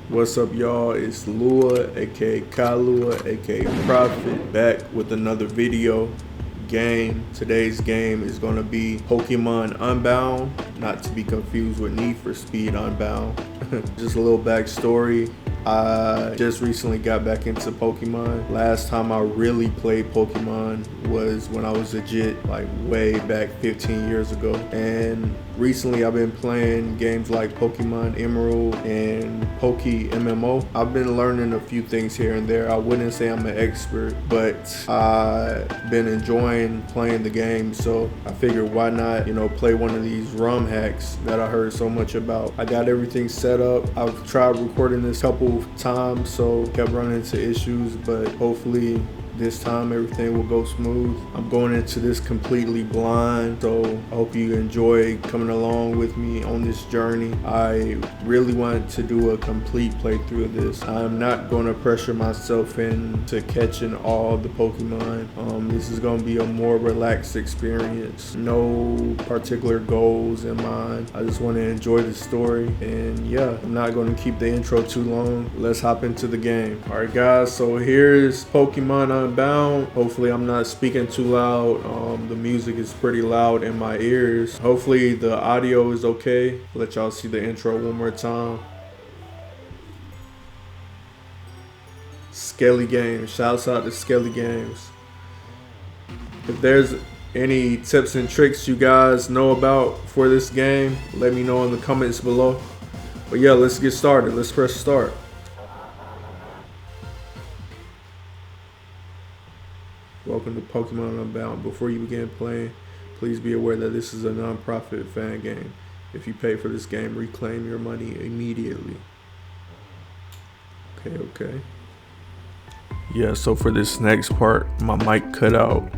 What's up, y'all? It's Lua, aka Kalua, aka Prophet, back with another video game. Today's game is gonna be Pokémon Unbound, not to be confused with Need for Speed Unbound. Just a little backstory. I just recently got back into Pokemon. Last time I really played Pokemon was when I was legit, like way back 15 years ago. And recently I've been playing games like Pokemon Emerald and Poke MMO. I've been learning a few things here and there. I wouldn't say I'm an expert, but I've been enjoying playing the game. So I figured why not, play one of these ROM hacks that I heard so much about. I got everything set up. I've tried recording this couple times, so kept running into issues, but hopefully this time everything will go smooth. I'm going into this completely blind, so I hope you enjoy coming along with me on this journey. I really want to do a complete playthrough of this. I'm not going to pressure myself into catching all the Pokemon. This is going to be a more relaxed experience. No particular goals in mind. I just want to enjoy the story, and yeah, I'm not going to keep the intro too long. Let's hop into the game. Alright guys, so here's Pokemon Unbound. Hopefully I'm not speaking too loud. The music is pretty loud in my ears. Hopefully the audio is okay. Let y'all see the intro one more time. Skeli Games. Shouts out to Skeli Games. If there's any tips and tricks you guys know about for this game, let me know in the comments below. But yeah, let's get started. Let's press start. Welcome to Pokemon Unbound. Before you begin playing, please be aware that this is a non-profit fan game. If you pay for this game, reclaim your money immediately. Okay. Yeah, so for this next part, my mic cut out.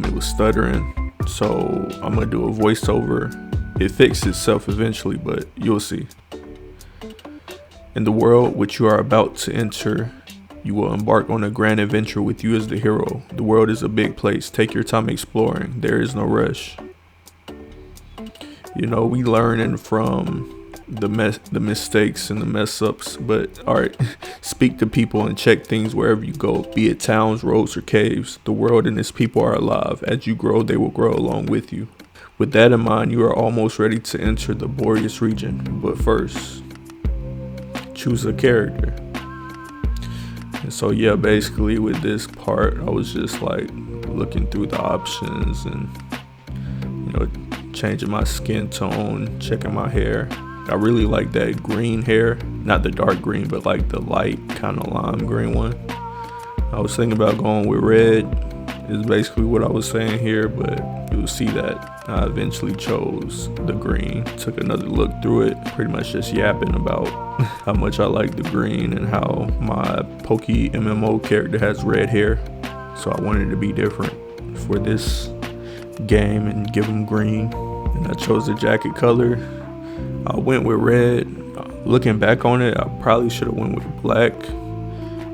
It was stuttering, so I'm gonna do a voiceover. It fixed itself eventually, but you'll see. In the world which you are about to enter, you will embark on a grand adventure with you as the hero. The world is a big place. Take your time exploring. There is no rush. We learning from the mistakes and the mess ups, but alright, speak to people and check things wherever you go, be it towns, roads, or caves. The world and its people are alive. As you grow, they will grow along with you. With that in mind, you are almost ready to enter the Boreas region. But first, choose a character. And so yeah, basically with this part, I was just like looking through the options and changing my skin tone, checking my hair. I really like that green hair, not the dark green, but like the light kind of lime green one. I was thinking about going with red, is basically what I was saying here, but you'll see that I eventually chose the green. Took another look through it, pretty much just yapping about how much I like the green and how my Poke MMO character has red hair. So I wanted to be different for this game and give him green. And I chose the jacket color. I went with red. Looking back on it, I probably should have went with black,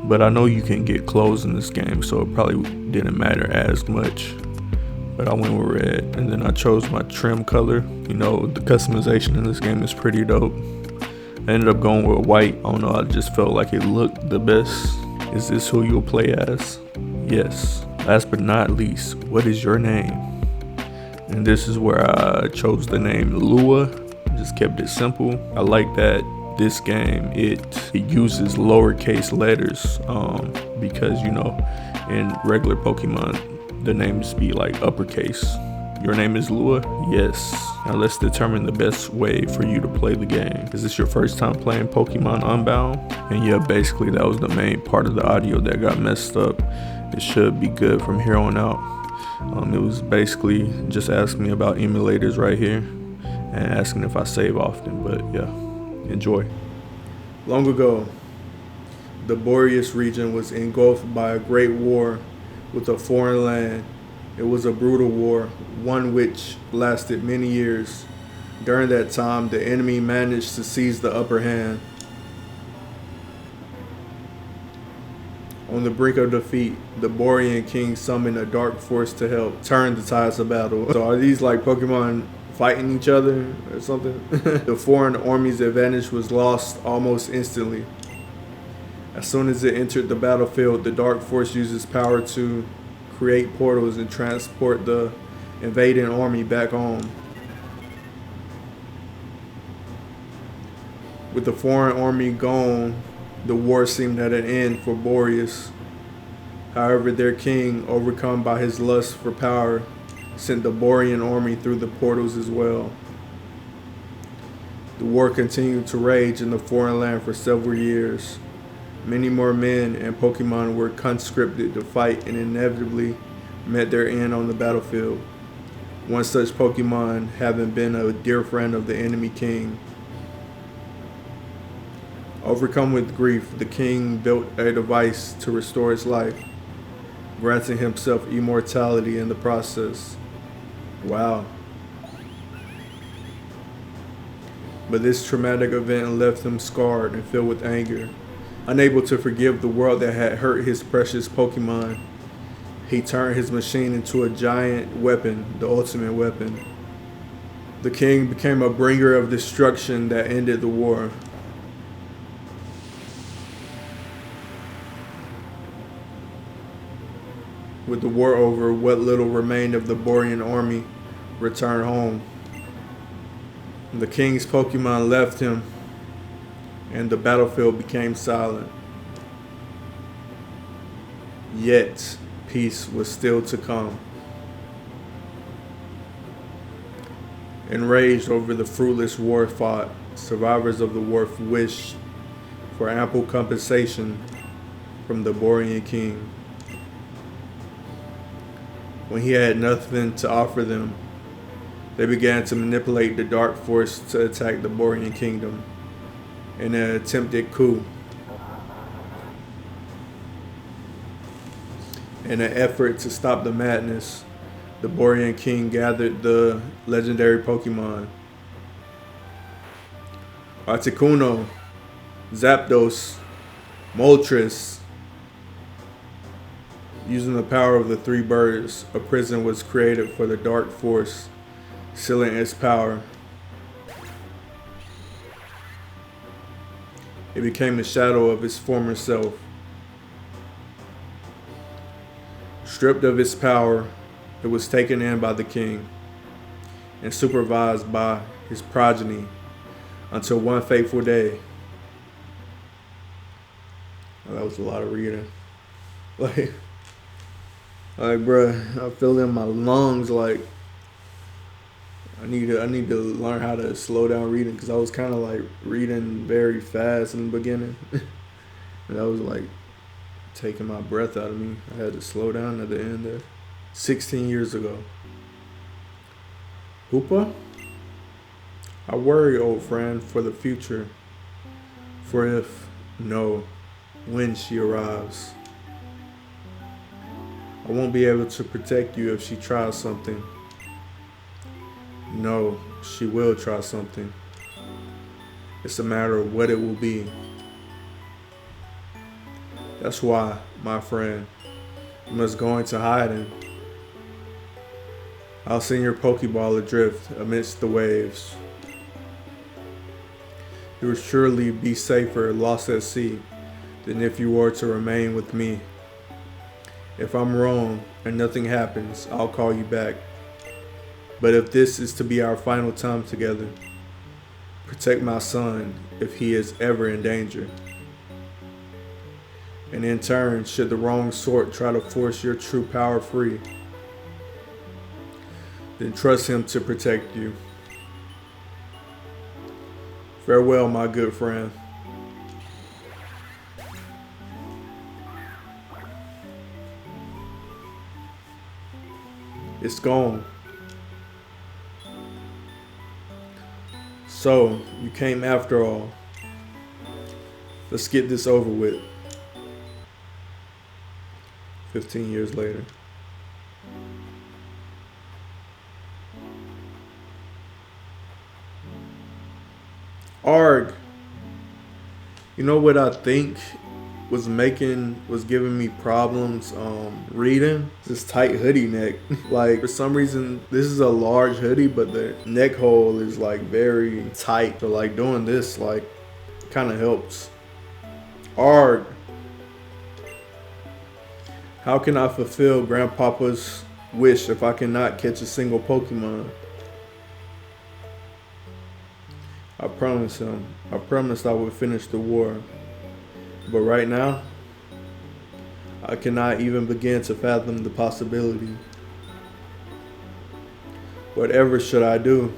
but I know you can get clothes in this game, so it probably didn't matter as much. But I went with red, and then I chose my trim color. The customization in this game is pretty dope. I ended up going with white. I don't know, I just felt like it looked the best. Is this who you'll play as? Yes. Last but not least, what is your name? And this is where I chose the name Lua. Just kept it simple. I like that this game it uses lowercase letters because in regular Pokemon the names be like uppercase. Your name is Lua? Yes. Now let's determine the best way for you to play the game. Is this your first time playing Pokemon Unbound? And yeah, basically that was the main part of the audio that got messed up. It should be good from here on out. It was basically just asking me about emulators right here and asking if I save often, but yeah, enjoy. Long ago, the Boreas region was engulfed by a great war with a foreign land. It was a brutal war, one which lasted many years. During that time, the enemy managed to seize the upper hand. On the brink of defeat, the Borean king summoned a dark force to help turn the tides of battle. So are these like Pokemon fighting each other or something? The foreign army's advantage was lost almost instantly. As soon as it entered the battlefield, the Dark Force uses power to create portals and transport the invading army back home. With the foreign army gone, the war seemed at an end for Boreas. However, their king, overcome by his lust for power, sent the Borean army through the portals as well. The war continued to rage in the foreign land for several years. Many more men and Pokemon were conscripted to fight and inevitably met their end on the battlefield. One such Pokemon having been a dear friend of the enemy king. Overcome with grief, the king built a device to restore his life, granting himself immortality in the process. Wow. But this traumatic event left him scarred and filled with anger. Unable to forgive the world that had hurt his precious Pokemon, he turned his machine into a giant weapon, the ultimate weapon. The king became a bringer of destruction that ended the war. With the war over, what little remained of the Borean army returned home. The king's Pokemon left him, and the battlefield became silent. Yet, peace was still to come. Enraged over the fruitless war fought, survivors of the war wished for ample compensation from the Borean king. When he had nothing to offer them, they began to manipulate the Dark Force to attack the Borean kingdom in an attempted coup. In an effort to stop the madness, the Borean king gathered the legendary Pokemon Articuno, Zapdos, Moltres. Using the power of the three birds, a prison was created for the Dark Force, sealing its power. It became a shadow of its former self. Stripped of its power, it was taken in by the king and supervised by his progeny until one fateful day. Oh, that was a lot of reading. Like, bruh, I feel in my lungs. Like, I need to learn how to slow down reading, because I was kind of like reading very fast in the beginning, and that was like taking my breath out of me. I had to slow down at the end there. 16 years ago. Hoopa? I worry, old friend, for the future. For if, no, when she arrives. I won't be able to protect you if she tries something. No, she will try something. It's a matter of what it will be. That's why, my friend, you must go into hiding. I'll send your Pokeball adrift amidst the waves. You will surely be safer lost at sea than if you were to remain with me. If I'm wrong and nothing happens, I'll call you back. But if this is to be our final time together, protect my son if he is ever in danger. And in turn, should the wrong sort try to force your true power free, then trust him to protect you. Farewell, my good friend. It's gone. So, you came after all. Let's get this over with. 15 years later. Arg. You know what I think was giving me problems reading? This tight hoodie neck. Like, for some reason, this is a large hoodie, but the neck hole is like very tight. So like doing this like kind of helps. Arg. How can I fulfill Grandpapa's wish if I cannot catch a single Pokemon? I promised him. I promised I would finish the war. But right now, I cannot even begin to fathom the possibility. Whatever should I do?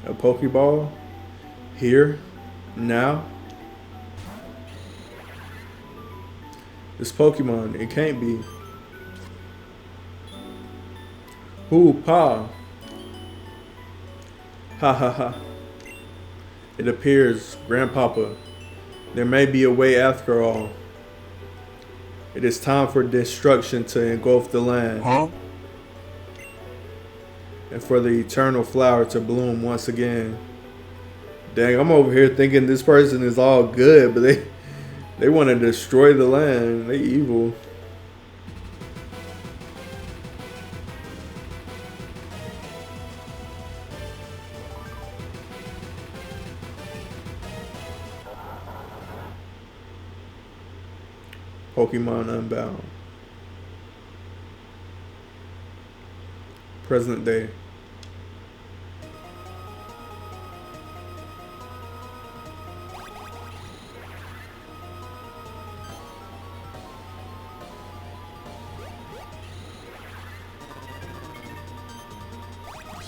A Pokeball? Here? Now? This Pokemon, it can't be. Ooh, Pa. Ha ha ha. It appears, Grandpapa, there may be a way after all. It is time for destruction to engulf the land. Huh? And for the eternal flower to bloom once again. Dang, I'm over here thinking this person is all good, but they want to destroy the land. They evil. Pokémon Unbound. Present day.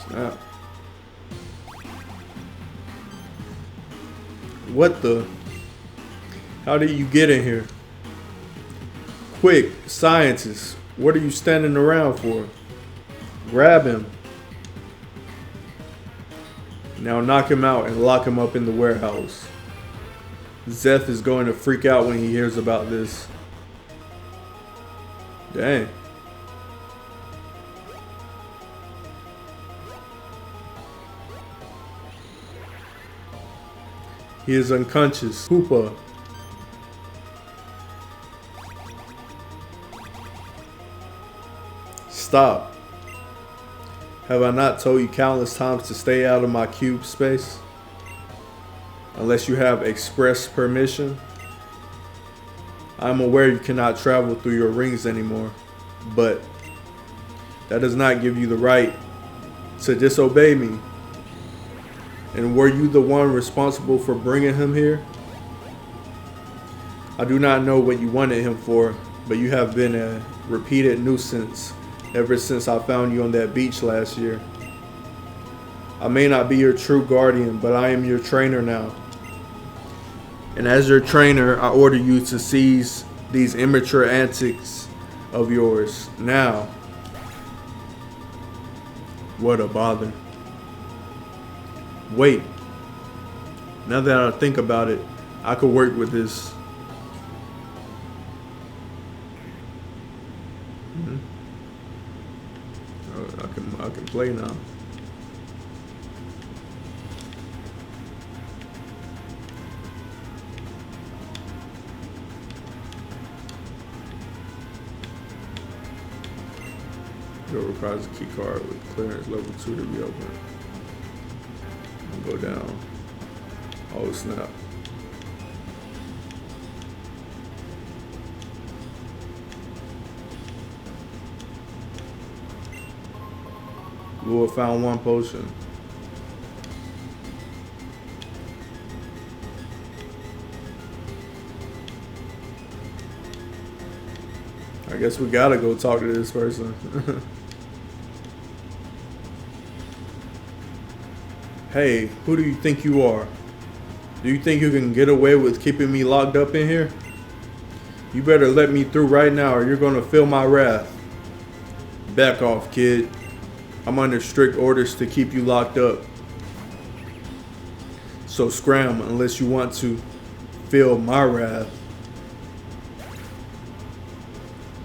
Snap. What the? How did you get in here? Quick, scientists, what are you standing around for? Grab him. Now knock him out and lock him up in the warehouse. Zeth is going to freak out when he hears about this. Dang. He is unconscious. Hoopa. Stop. Have I not told you countless times to stay out of my cube space? Unless you have express permission. I'm aware you cannot travel through your rings anymore, but that does not give you the right to disobey me. And were you the one responsible for bringing him here? I do not know what you wanted him for, but you have been a repeated nuisance ever since I found you on that beach last year. I may not be your true guardian, but I am your trainer now. And as your trainer, I order you to cease these immature antics of yours now. What a bother. Wait. Now that I think about it, I could work with this. I can play now. It requires a key card with clearance level 2 to be open. Go down. Oh snap. Lua found one potion. I guess we gotta go talk to this person. Hey, who do you think you are? Do you think you can get away with keeping me locked up in here? You better let me through right now or you're gonna feel my wrath. Back off, kid. I'm under strict orders to keep you locked up. So scram unless you want to feel my wrath.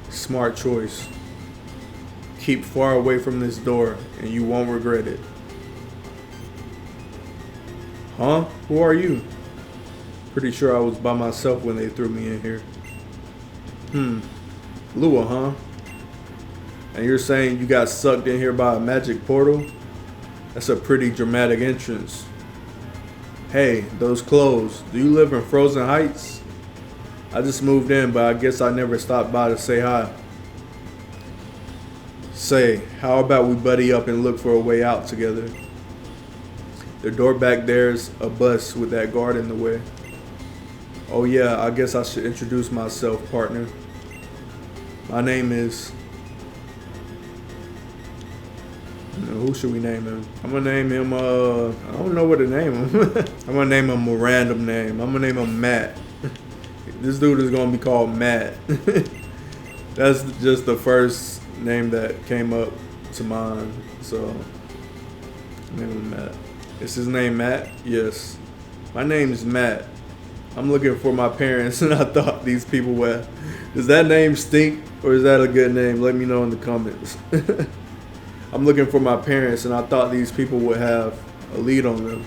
Smart choice. Keep far away from this door and you won't regret it. Huh? Who are you? Pretty sure I was by myself when they threw me in here. Lua, huh? And you're saying you got sucked in here by a magic portal? That's a pretty dramatic entrance. Hey, those clothes. Do you live in Frozen Heights? I just moved in, but I guess I never stopped by to say hi. Say, how about we buddy up and look for a way out together? The door back there's a bus with that guard in the way. Oh yeah, I guess I should introduce myself, partner. My name is... Who should we name him? I'm gonna name him, I don't know what to name him. I'm gonna name him a random name. I'm gonna name him Matt. This dude is gonna be called Matt. That's just the first name that came up to mind. So, name him Matt. Is his name Matt? Yes. My name is Matt. I'm looking for my parents, and I thought these people would. Does that name stink, or is that a good name? Let me know in the comments. I'm looking for my parents, and I thought these people would have a lead on them.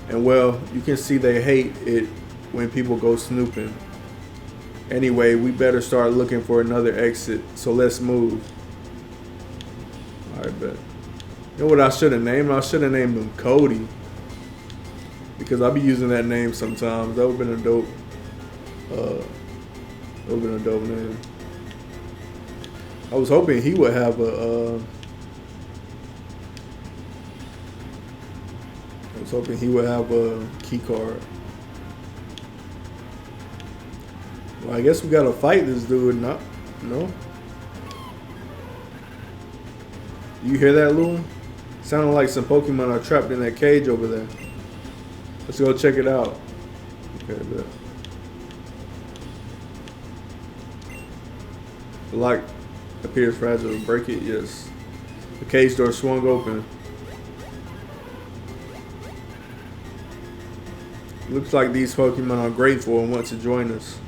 And well, you can see they hate it when people go snooping. Anyway, we better start looking for another exit, so let's move. Alright, bet. You know what I should have named? I should have named him Cody. Because I'll be using that name sometimes. That would have been a dope name. I was hoping he would have a key card. Well, I guess we gotta fight this dude. No? You hear that, Lou? Sounded like some Pokemon are trapped in that cage over there. Let's go check it out. Okay, bet. The lock appears fragile. Break it? Yes. The cage door swung open. Looks like these Pokemon are grateful and want to join us.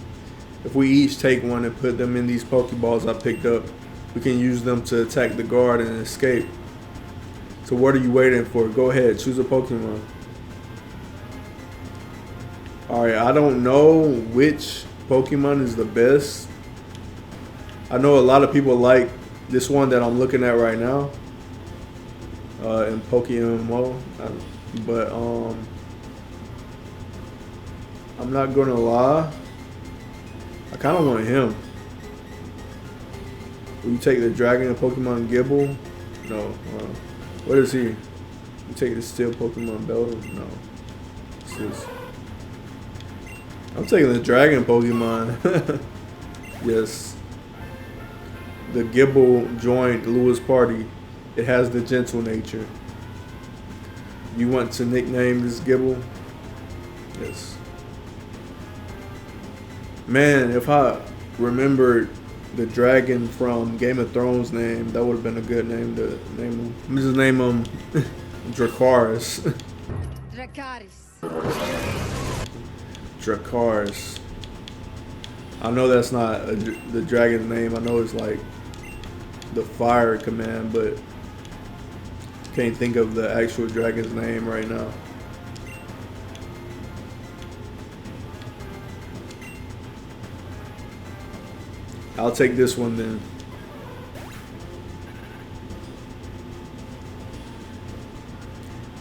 If we each take one and put them in these Pokeballs I picked up, we can use them to attack the guard and escape. So what are you waiting for? Go ahead, choose a Pokemon. Alright, I don't know which Pokemon is the best. I know a lot of people like this one that I'm looking at right now. In Pokémon, but I'm not gonna lie. I kind of want him. Will you take the dragon and Pokemon Gibble? No. What is he? You take the steel Pokemon Beldum? No. What's this? I'm taking the dragon Pokemon. Yes. The Gibble joined Lewis' party. It has the gentle nature. You want to nickname this Gibble? Yes. Man, if I remembered the dragon from Game of Thrones name, that would have been a good name to name him. I'm just name him Dracarys. Dracarys. I know that's not the dragon's name. I know it's like the fire command, but can't think of the actual dragon's name right now. I'll take this one then.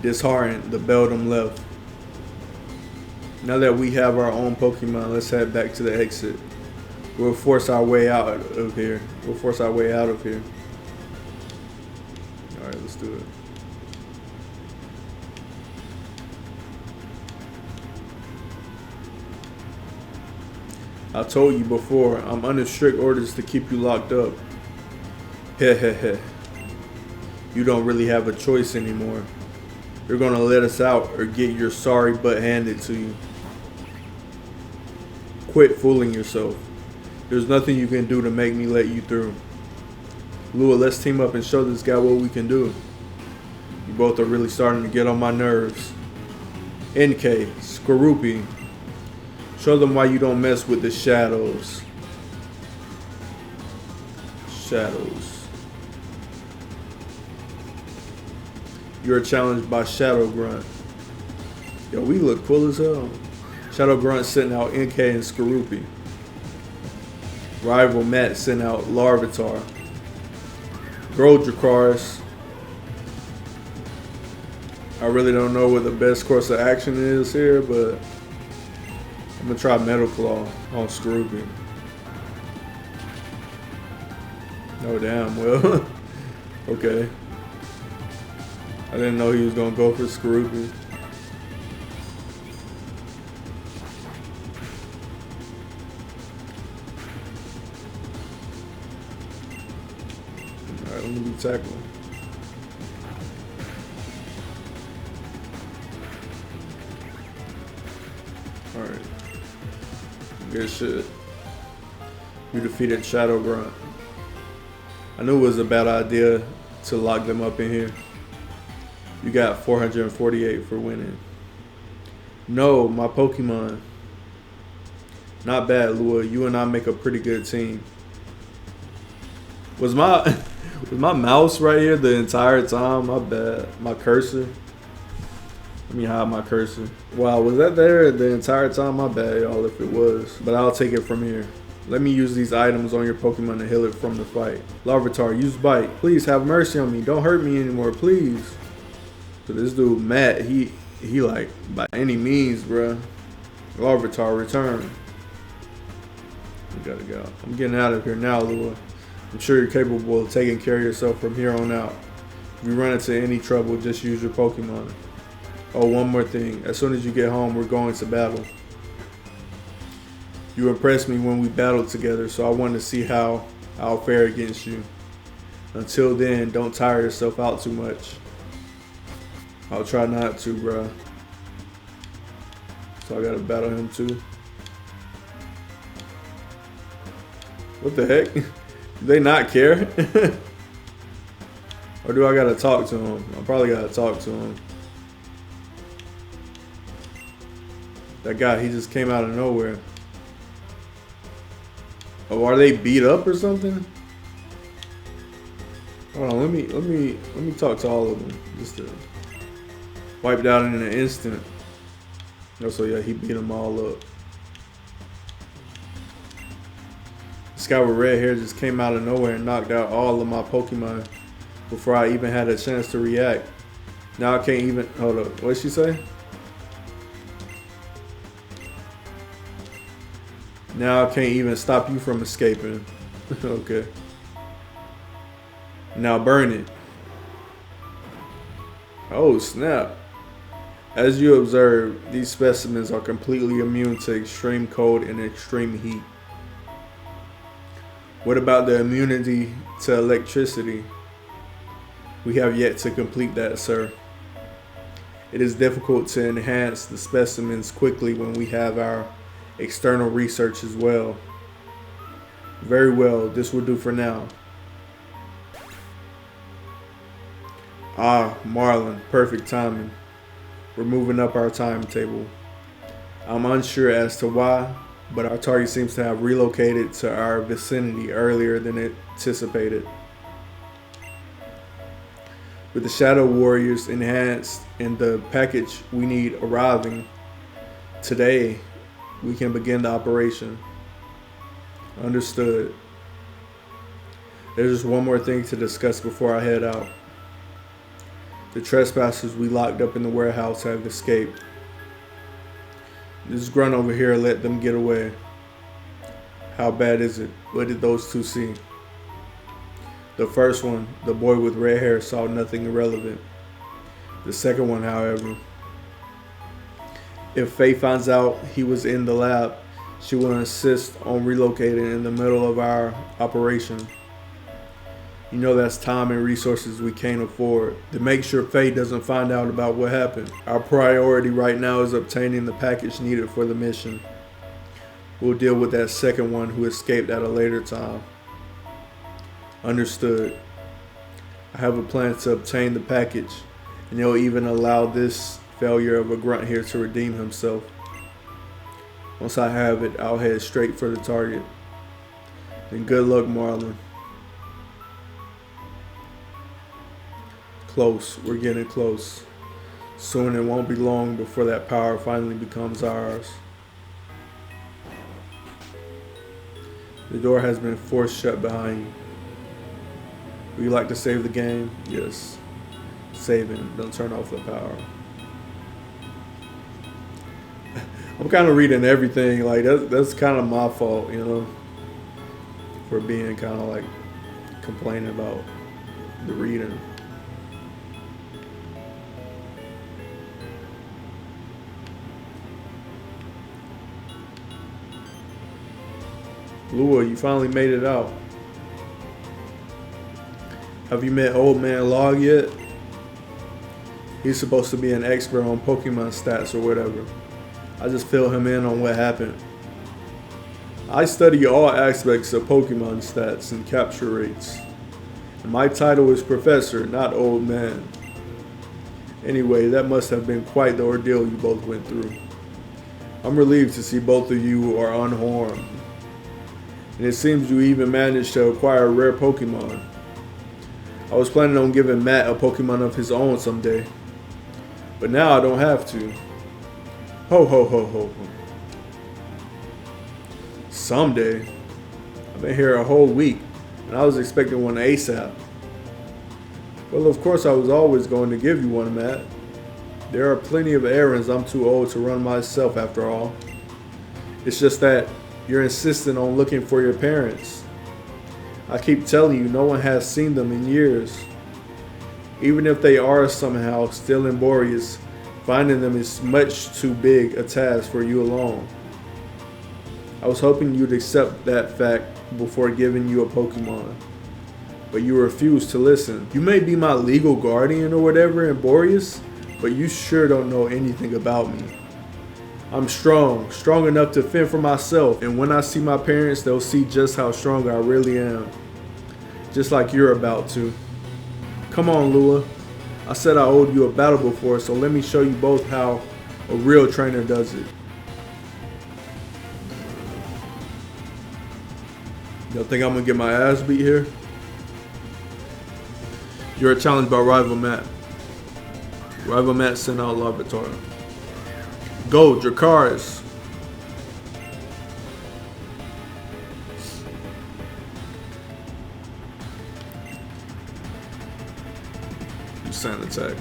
Disheartened, the Beldum left. Now that we have our own Pokemon, let's head back to the exit. We'll force our way out of here. Alright, let's do it. I told you before, I'm under strict orders to keep you locked up. Heh. You don't really have a choice anymore. You're gonna let us out or get your sorry butt handed to you. Quit fooling yourself. There's nothing you can do to make me let you through. Lua, let's team up and show this guy what we can do. You both are really starting to get on my nerves. NK, Skorupi. Show them why you don't mess with the shadows. You're challenged by Shadow Grunt. Yo, we look cool as hell. Shadow Grunt sent out NK and Skorupi. Rival Matt sent out Larvitar. Grow Dracarys. I really don't know what the best course of action is here, but I'm gonna try Metal Claw on Scrooby. Oh damn, well, okay. I didn't know he was gonna go for Scrooby. Alright, let me be tackling. Alright. Good shit. You defeated Shadow Grunt. I knew it was a bad idea to lock them up in here. You got 448 for winning. No, my Pokemon. Not bad, Lua. You and I make a pretty good team. Was my mouse right here the entire time? My bad. My cursor. Let me hide my cursor. Wow, was that there the entire time? My bad, y'all, if it was. But I'll take it from here. Let me use these items on your Pokemon to heal it from the fight. Larvitar, use Bite. Please have mercy on me. Don't hurt me anymore, please. So this dude, Matt, he like, by any means, bruh. Larvitar, return. We gotta go. I'm getting out of here now, Lua. I'm sure you're capable of taking care of yourself from here on out. If you run into any trouble, just use your Pokemon. Oh, one more thing. As soon as you get home, we're going to battle. You impressed me when we battled together, so I wanted to see how I'll fare against you. Until then, don't tire yourself out too much. I'll try not to, bruh. So I gotta battle him too. What the heck? Do they not care? Or do I gotta talk to him? I probably gotta talk to him. That guy, he just came out of nowhere. Oh, are they beat up or something? Hold on, let me talk to all of them. Just to wiped out in an instant. Oh, so yeah, he beat them all up. This guy with red hair just came out of nowhere and knocked out all of my Pokemon before I even had a chance to react. Now I can't even, hold up, what'd she say? Now I can't even stop you from escaping. Okay. Now burn it. Oh snap. As you observe, these specimens are completely immune to extreme cold and extreme heat. What about the immunity to electricity? We have yet to complete that, sir. It is difficult to enhance the specimens quickly when we have our external research as well. Very well, this will do for now. Ah, Marlin, perfect timing. We're moving up our timetable. I'm unsure as to why, but our target seems to have relocated to our vicinity earlier than anticipated. With the Shadow Warriors enhanced and the package we need arriving today, we can begin the operation. Understood. There's just one more thing to discuss before I head out. The trespassers we locked up in the warehouse have escaped. This grunt over here let them get away. How bad is it? What did those two see? The first one, the boy with red hair, saw nothing irrelevant. The second one, however, if Faye finds out he was in the lab, she will insist on relocating in the middle of our operation. You know that's time and resources we can't afford. To make sure Faye doesn't find out about what happened, our priority right now is obtaining the package needed for the mission. We'll deal with that second one who escaped at a later time. Understood. I have a plan to obtain the package, and they'll even allow this failure of a grunt here to redeem himself. Once I have it, I'll head straight for the target. And good luck, Marlin. Close. We're getting close. Soon it won't be long before that power finally becomes ours. The door has been forced shut behind you. Would you like to save the game? Yes. Save it. Don't turn off the power. I'm kind of reading everything. Like that's kind of my fault, you know, for being kind of like complaining about the reading. Lua, you finally made it out. Have you met Old Man Log yet? He's supposed to be an expert on Pokemon stats or whatever. I just fill him in on what happened. I study all aspects of Pokemon stats and capture rates. And my title is Professor, not Old Man. Anyway, that must have been quite the ordeal you both went through. I'm relieved to see both of you are unharmed. And it seems you even managed to acquire a rare Pokemon. I was planning on giving Matt a Pokemon of his own someday. But now I don't have to. Ho ho ho ho ho. Someday? I've been here a whole week, and I was expecting one ASAP. Well, of course I was always going to give you one, Matt. There are plenty of errands I'm too old to run myself after all. It's just that you're insistent on looking for your parents. I keep telling you, no one has seen them in years. Even if they are somehow still in Boreas, finding them is much too big a task for you alone. I was hoping you'd accept that fact before giving you a Pokemon, but you refused to listen. You may be my legal guardian or whatever in Boreas, but you sure don't know anything about me. I'm strong enough to fend for myself, and when I see my parents, they'll see just how strong I really am. Just like you're about to. Come on, Lua. I said I owed you a battle before, so let me show you both how a real trainer does it. Y'all think I'm gonna get my ass beat here? You're challenged by Rival Matt. Rival Matt sent out Larvitar. Go, Dracarys. You sand attack.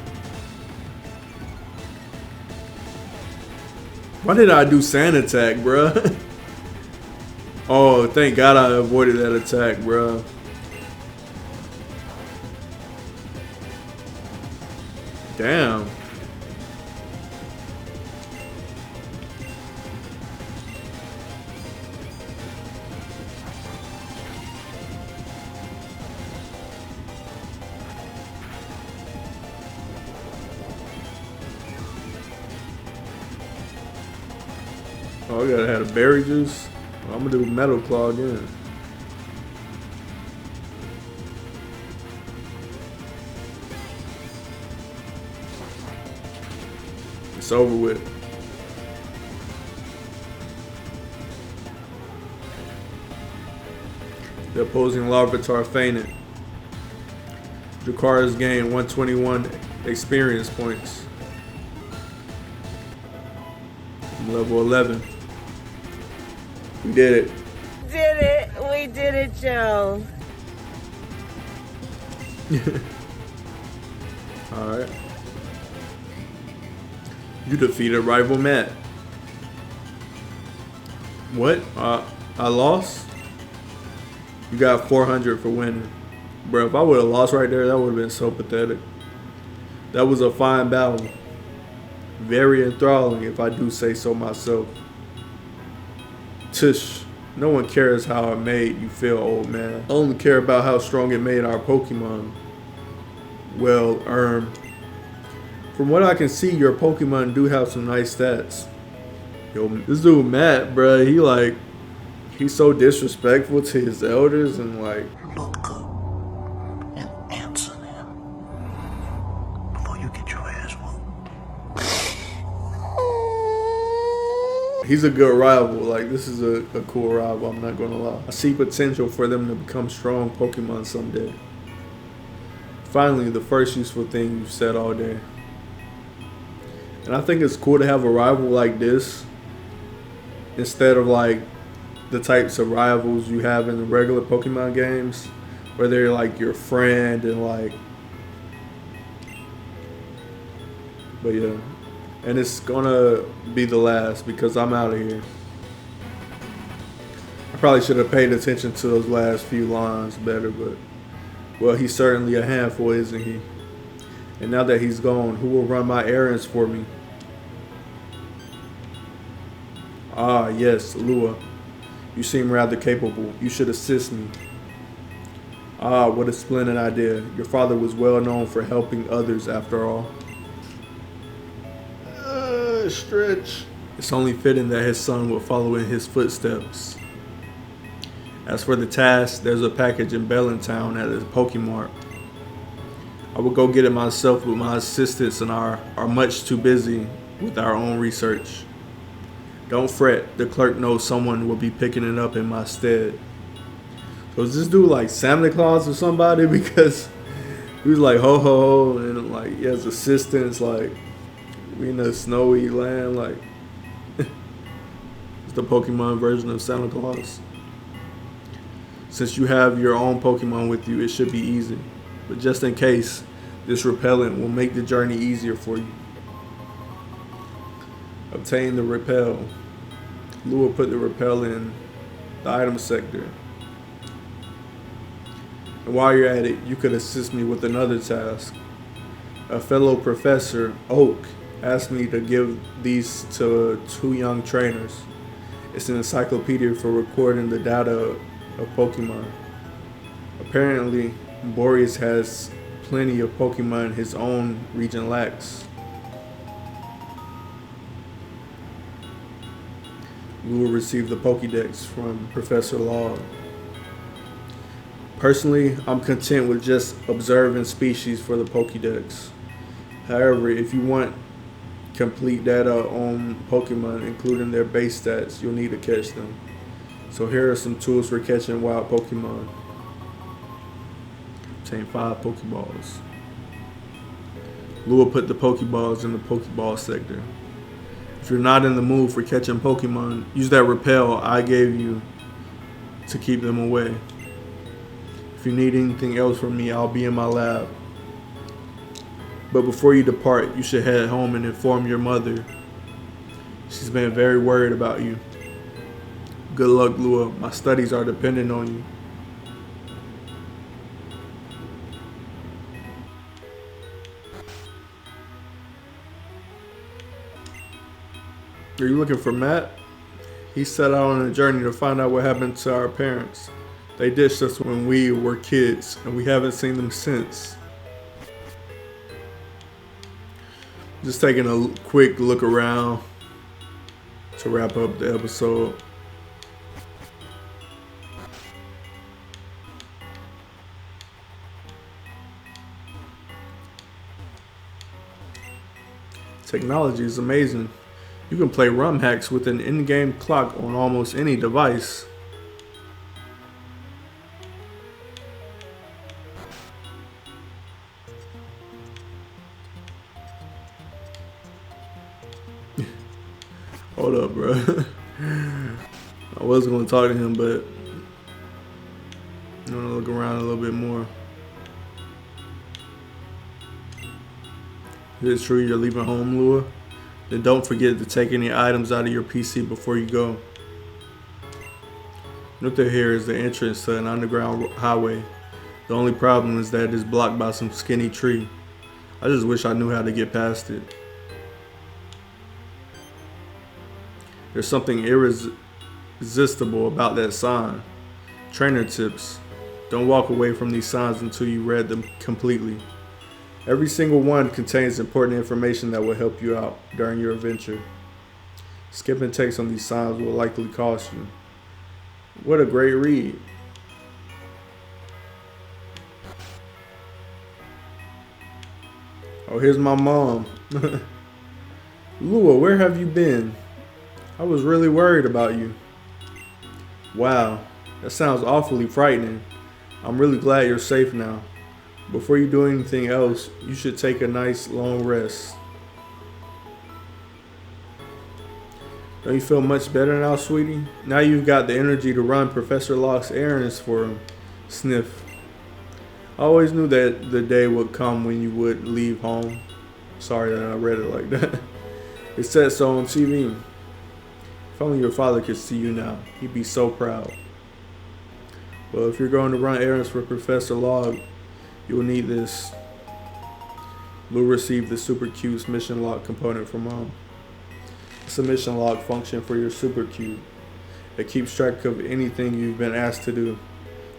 Why did I do sand attack, bruh? Oh, thank God I avoided that attack, bruh. Damn. Oh, I gotta have a berry juice. I'm gonna do Metal Claw again. It's over with. The opposing Larvitar fainted. Dracarys gained 121 experience points. I'm level 11. We did it. We did it, Joe. Alright. You defeated Rival Matt. What? I lost? You got 400 for winning. Bro, if I would have lost right there, that would have been so pathetic. That was a fine battle. Very enthralling, if I do say so myself. Tush, no one cares how it made you feel, old man. I only care about how strong it made our Pokemon. Well, from what I can see, your Pokemon do have some nice stats. Yo, this dude Matt, bruh, he's so disrespectful to his elders and like. Look up and answer them before you get your ass whooped. He's a good rival. Like, this is a cool rival, I'm not gonna lie. I see potential for them to become strong Pokemon someday. Finally, the first useful thing you've said all day. And I think it's cool to have a rival like this instead of like the types of rivals you have in the regular Pokemon games where they're like your friend and like. But yeah, And it's gonna be the last because I'm out of here. I probably should have paid attention to those last few lines better, but well, he's certainly a handful, isn't he? And now that he's gone, who will run my errands for me? Ah, yes, Lua. You seem rather capable. You should assist me. Ah, what a splendid idea. Your father was well known for helping others after all. Stretch. It's only fitting that his son will follow in his footsteps. As for the task, there's a package in Bellintown at the Pokemon. I will go get it myself, but my assistants and I are much too busy with our own research. Don't fret, the clerk knows someone will be picking it up in my stead. So is this dude like Santa Claus or somebody? Because he was like ho ho ho, and like he has assistants like we in a snowy land, like it's the Pokemon version of Santa Claus. Since you have your own Pokemon with you, it should be easy. But just in case, this repellent will make the journey easier for you. Obtain the repel. Lua put the repel in the item sector. And while you're at it, you could assist me with another task. A fellow professor, Oak, asked me to give these to 2 young trainers. It's an encyclopedia for recording the data of Pokemon. Apparently, Boreas has plenty of Pokemon his own region lacks. You will receive the Pokédex from Professor Law. Personally, I'm content with just observing species for the Pokédex. However, if you want complete data on Pokemon, including their base stats, you'll need to catch them. So here are some tools for catching wild Pokemon. Obtain 5 Pokeballs. Lua put the Pokeballs in the Pokeball sector. If you're not in the mood for catching Pokemon, use that repel I gave you to keep them away. If you need anything else from me, I'll be in my lab. But before you depart, you should head home and inform your mother. She's been very worried about you. Good luck, Lua. My studies are dependent on you. Are you looking for Matt? He set out on a journey to find out what happened to our parents. They ditched us when we were kids, and we haven't seen them since. Just taking a quick look around to wrap up the episode. Technology is amazing. You can play ROM hacks with an in-game clock on almost any device. Hold up, bro. I was going to talk to him, but I'm going to look around a little bit more. Is it true you're leaving home, Lua? Then don't forget to take any items out of your PC before you go. Note that here is the entrance to an underground highway. The only problem is that it is blocked by some skinny tree. I just wish I knew how to get past it. There's something irresistible about that sign. Trainer tips. Don't walk away from these signs until you read them completely. Every single one contains important information that will help you out during your adventure. Skipping text on these signs will likely cost you. What a great read. Oh, here's my mom. Lua, where have you been? I was really worried about you. Wow, that sounds awfully frightening. I'm really glad you're safe now. Before you do anything else, you should take a nice long rest. Don't you feel much better now, sweetie? Now you've got the energy to run Professor Locke's errands for him. Sniff. I always knew that the day would come when you would leave home. Sorry that I read it like that. It said so on TV. If only your father could see you now, he'd be so proud. Well, if you're going to run errands for Professor Log, you will need this. You'll receive the Super Cube's mission log component from Mom. It's a mission log function for your Super Cube. It keeps track of anything you've been asked to do.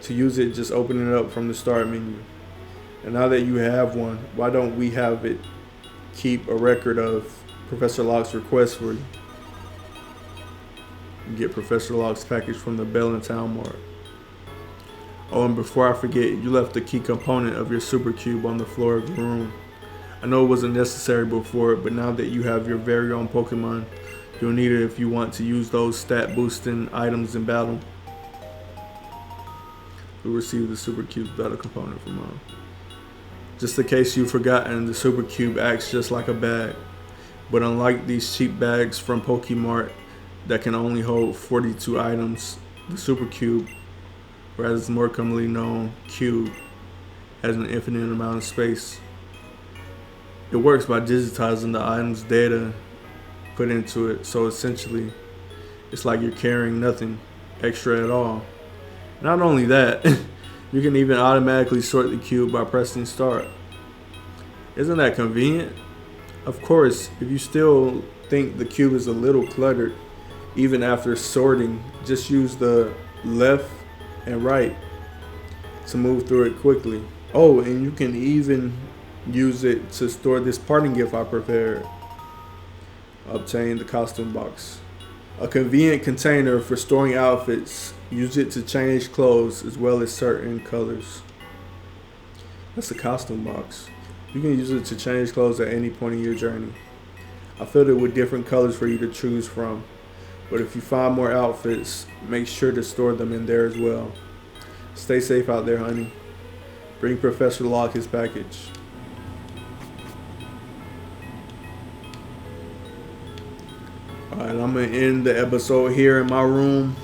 To use it, just open it up from the start menu. And now that you have one, why don't we have it keep a record of Professor Log's requests for you? You get Professor Log's package from the Bell and Town Mart. Oh, and before I forget, you left the key component of your Super Cube on the floor of your room. I know it wasn't necessary before, but now that you have your very own Pokemon, you'll need it if you want to use those stat boosting items in battle. You'll receive the Super Cube's battle component from Mom. Just in case you've forgotten, the Super Cube acts just like a bag. But unlike these cheap bags from Pokemart that can only hold 42 items, the Super Cube, or as it's more commonly known, Cube, has an infinite amount of space. It works by digitizing the item's data put into it, so essentially, it's like you're carrying nothing extra at all. Not only that, you can even automatically sort the cube by pressing start. Isn't that convenient? Of course, if you still think the cube is a little cluttered, even after sorting, just use the left and right to move through it quickly. Oh, and you can even use it to store this parting gift I prepared. Obtain the costume box. A convenient container for storing outfits. Use it to change clothes as well as certain colors. That's the costume box. You can use it to change clothes at any point in your journey. I filled it with different colors for you to choose from. But if you find more outfits, make sure to store them in there as well. Stay safe out there, honey. Bring Professor Log his package. Alright, I'm going to end the episode here in my room.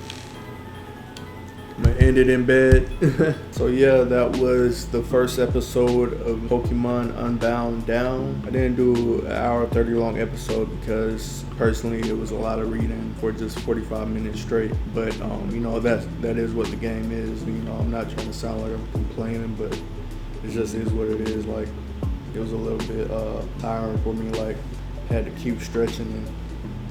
I'm going to end it in bed. So yeah, that was the first episode of Pokemon Unbound Down. I didn't do an hour 30 long episode because personally it was a lot of reading for just 45 minutes straight. But you know, that is what the game is. You know, I'm not trying to sound like I'm complaining, but it just is what it is. Like, it was a little bit tiring for me. Like, had to keep stretching and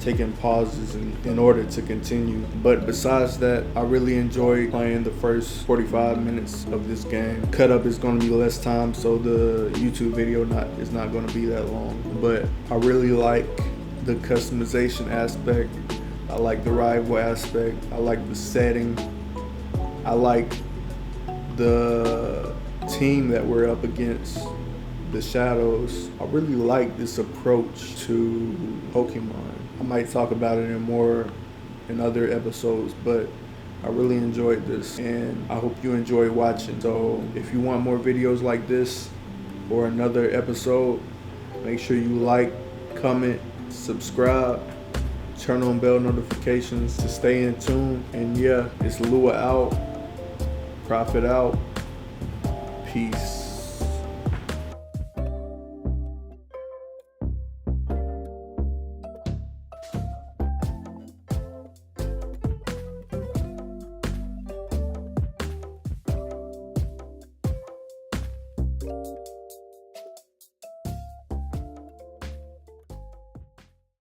taking pauses in order to continue. But besides that, I really enjoyed playing the first 45 minutes of this game. Cut up is going to be less time, so the YouTube video is not going to be that long. But I really like the customization aspect. I like the rival aspect. I like the setting. I like the team that we're up against, the Shadows. I really like this approach to Pokemon. I might talk about it in other episodes, but I really enjoyed this and I hope you enjoy watching. So if you want more videos like this or another episode, make sure you like, comment, subscribe, turn on bell notifications to stay in tune. And yeah, it's Lua out, Profit out, peace.